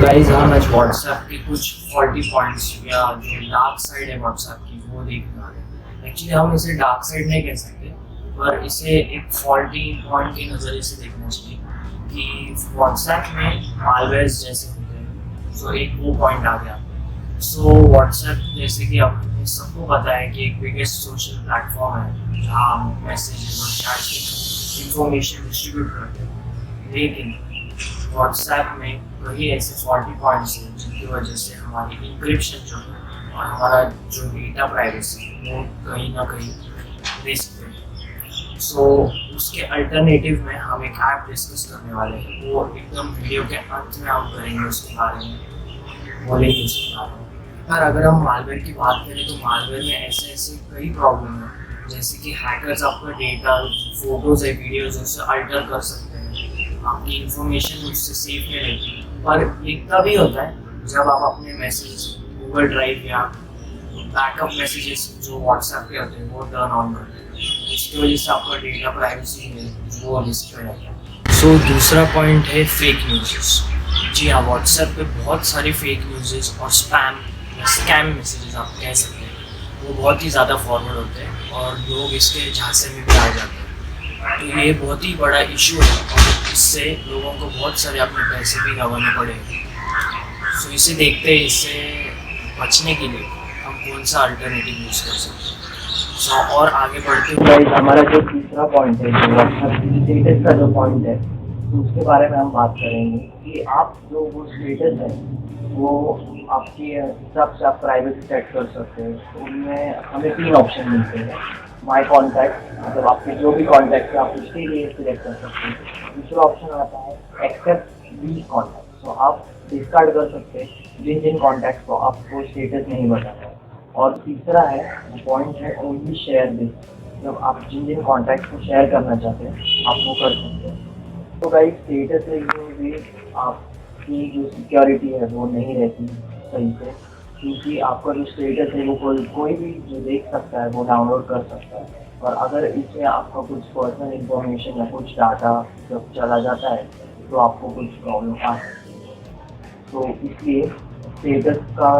Guys हम आज WhatsApp के कुछ फॉल्टी पॉइंट्स या जो डार्क साइड है व्हाट्सएप की वो देखने वाले हैं। एक्चुअली हम इसे डार्क साइड नहीं कह सकते, पर इसे एक फॉल्टी पॉइंट के नज़रिए से देखना चाहिए कि व्हाट्सएप में मालवेयर्स जैसे होते हैं। सो एक वो पॉइंट आ गया। सो व्हाट्सएप जैसे कि आप सबको पता है कि एक बिगेस्ट सोशल प्लेटफॉर्म है जहाँ हम मैसेजेस और चैट्स के थ्रू इंफॉर्मेशन डिस्ट्रीब्यूट करते हैं। लेकिन व्हाट्सएप में वही ऐसे फॉल्टी पॉइंट्स हैं जिनकी वजह से हमारी इंक्रिप्शन जो है और हमारा जो डेटा प्राइवेसी वो कहीं ना कहीं रिस्क पे है। सो उसके अल्टरनेटिव में हम एक ऐप डिस्कस करने वाले हैं, वो एकदम वीडियो के अंत में हम करेंगे, उसके बारे में बोलेंगे उसके बारे में। पर अगर हम मालवेयर की बात करें तो मालवेयर में ऐसे ऐसे कई प्रॉब्लम है, जैसे कि हैकर्स आपका डेटा, फोटोज है, वीडियोज उससे अल्टर कर सकते हैं, आपकी इंफॉर्मेशन उससे सेफ नहीं रहती। पर ये तभी होता है जब आप अपने मैसेज गूगल ड्राइव या बैकअप मैसेजेस जो व्हाट्सएप के होते हैं वो टर्न ऑन करते हैं। इसकी वजह से आपका डेटा प्राइवेसी है वो रिस्क पे रहता है। सो दूसरा पॉइंट है फेक न्यूज़। जी हाँ, व्हाट्सएप पे बहुत सारी फेक न्यूज़ और स्पैम या स्कैम मैसेजेस आप कह सकते हैं, वो बहुत ही ज़्यादा फॉरवर्ड होते हैं और लोग इसके झांसे में भी आ जाते हैं। तो ये बहुत ही बड़ा इशू है और इससे लोगों को बहुत सारे अपने पैसे भी गंवाने पड़े। सो इसे देखते हैं, इससे बचने के लिए हम कौन सा अल्टरनेटिव यूज़ कर सकते हैं। सो और आगे बढ़ते हुए हमारा जो तीसरा पॉइंट है, जो व्हाट्सएप स्टेटस का जो पॉइंट है, तो उसके बारे में हम बात करेंगे कि आप जो वो स्टेटस है वो आपके हिसाब से आप प्राइवेसी सेट कर सकते हैं। तो उनमें हमें 3 ऑप्शन मिलते हैं। माई कॉन्टैक्ट, मतलब आपके जो भी कॉन्टैक्ट है आप उसके लिए सिलेक्ट कर सकते हैं। दूसरा ऑप्शन आता है एक्सेप्ट दी कॉन्टैक्ट, तो आप डिस्कार्ड कर सकते हैं जिन जिन कॉन्टैक्ट को आपको स्टेटस नहीं बताना है। और तीसरा है पॉइंट है ओनली शेयर दिस, मतलब आप जिन जिन कॉन्टैक्ट को शेयर करना चाहते हैं आप वो कर सकते हैं। तो गाइस स्टेटस है ये आपकी जो सिक्योरिटी है वो नहीं रहती सही से, क्योंकि आपका जो स्टेटस है वो कोई भी जो देख सकता है वो डाउनलोड कर सकता है। और अगर इसमें आपका कुछ पर्सनल इंफॉर्मेशन या कुछ डाटा जब चला जाता है तो आपको कुछ प्रॉब्लम आ सकती है। तो इसलिए स्टेटस का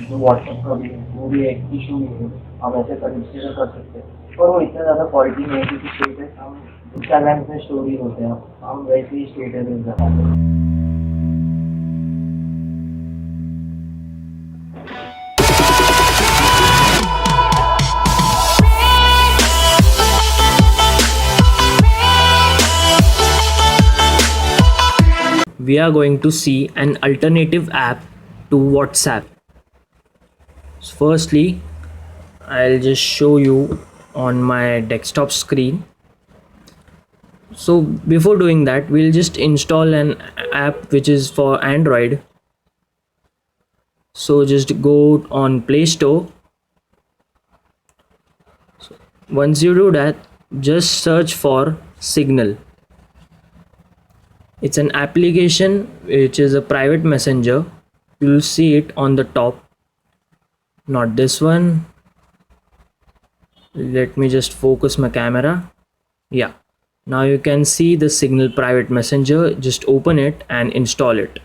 जो व्हाट्सएप का भी है वो भी एक इशू है, हम ऐसे कंसिडर कर सकते हैं। पर वो इतना ज़्यादा क्वालिटी नहीं है क्योंकि स्टेटस हम इंस्टाग्राम में स्टोरी होते हैं, हम वैसे ही स्टेटस लगाते हैं। We are going to see an alternative app to WhatsApp. So firstly, I'll just show you on my desktop screen. So before doing that, we'll just install an app which is for Android. So just go on Play Store. So once you do that, just search for Signal. It's an application which is a private messenger. You'll see it on the top, not this one. Let me just focus my camera. Yeah, now you can see the Signal private messenger. Just open it and install it.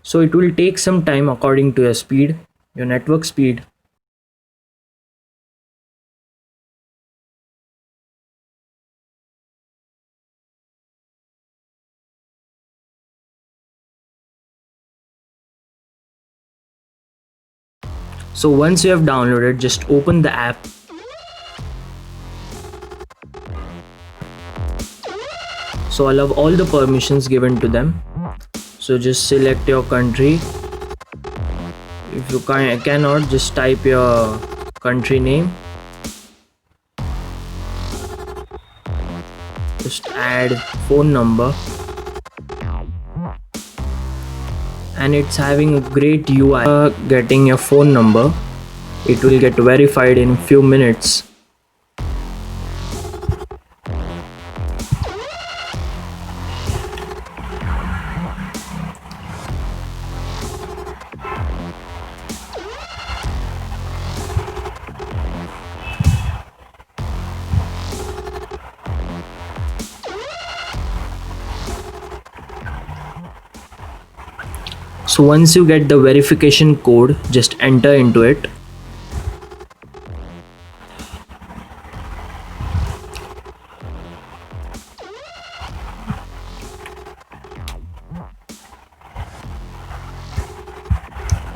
So it will take some time according to your speed, your network speed. So once you have downloaded, just open the app. So allow all the permissions given to them. So just select your country. If you cannot, just type your country name. Just add phone number. And it's having a great UI. Getting your phone number, it will get verified in few minutes. So once you get the verification code, just enter into it.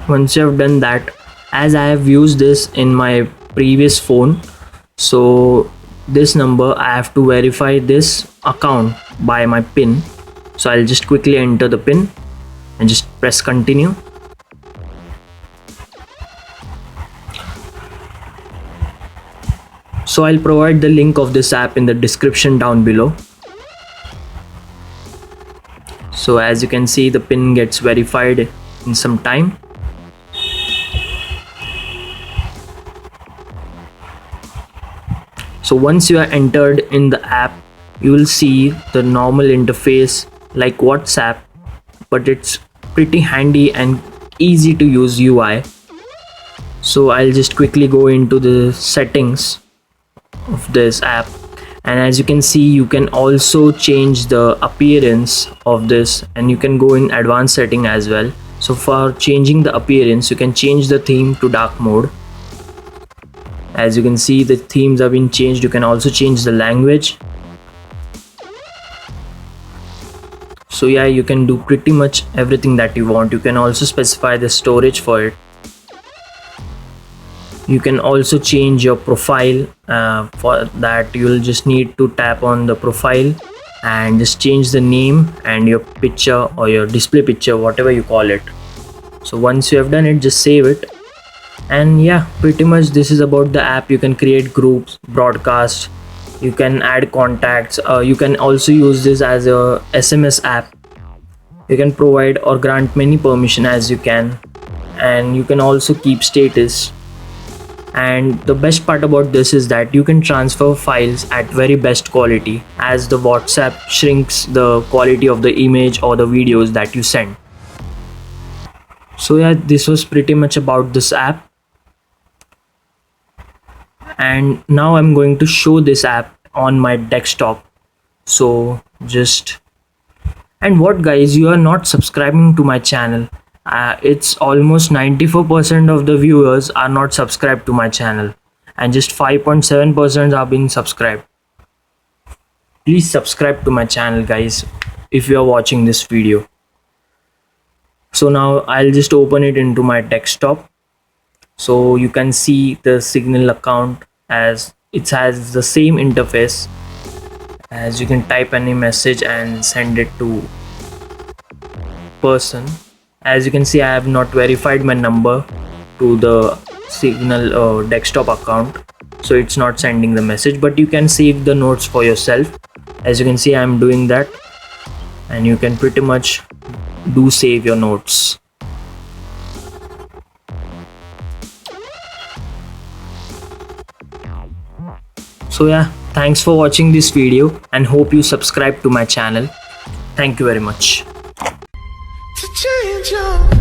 Once you have done that, as I have used this in my previous phone, so this number I have to verify this account by my PIN. So I'll just quickly enter the PIN and just press continue. So I'll provide the link of this app in the description down below. So as you can see, the PIN gets verified in some time. So once you are entered in the app, you will see the normal interface like WhatsApp, but it's pretty handy and easy to use UI. So I'll just quickly go into the settings of this app, and as you can see, you can also change the appearance of this, and you can go in advanced setting as well. So for changing the appearance, you can change the theme to dark mode. As you can see, the themes have been changed. You can also change the language. So yeah, you can do pretty much everything that you want. You can also specify the storage for it. You can also change your profile. For that, you'll just need to tap on the profile and just change the name and your picture or your display picture, whatever you call it. So once you have done it, just save it. And yeah, pretty much this is about the app. You can create groups, broadcast, you can add contacts. You can also use this as a SMS app. You can provide or grant many permission as you can, and you can also keep status. And the best part about this is that you can transfer files at very best quality, as the WhatsApp shrinks the quality of the image or the videos that you send. So yeah, this was pretty much about this app. And now I'm going to show this app on my desktop. So just, and what guys, you are not subscribing to my channel. It's almost 94% of the viewers are not subscribed to my channel, and just 5.7% are being subscribed. Please subscribe to my channel guys if you are watching this video. So now I'll just open it into my desktop. So you can see the Signal account, as it has the same interface, as you can type any message and send it to person. As you can see, I have not verified my number to the Signal desktop account, so it's not sending the message, but you can save the notes for yourself. As you can see, I'm doing that, and you can pretty much do save your notes. So yeah, thanks for watching this video and hope you subscribe to my channel. Thank you very much. To change your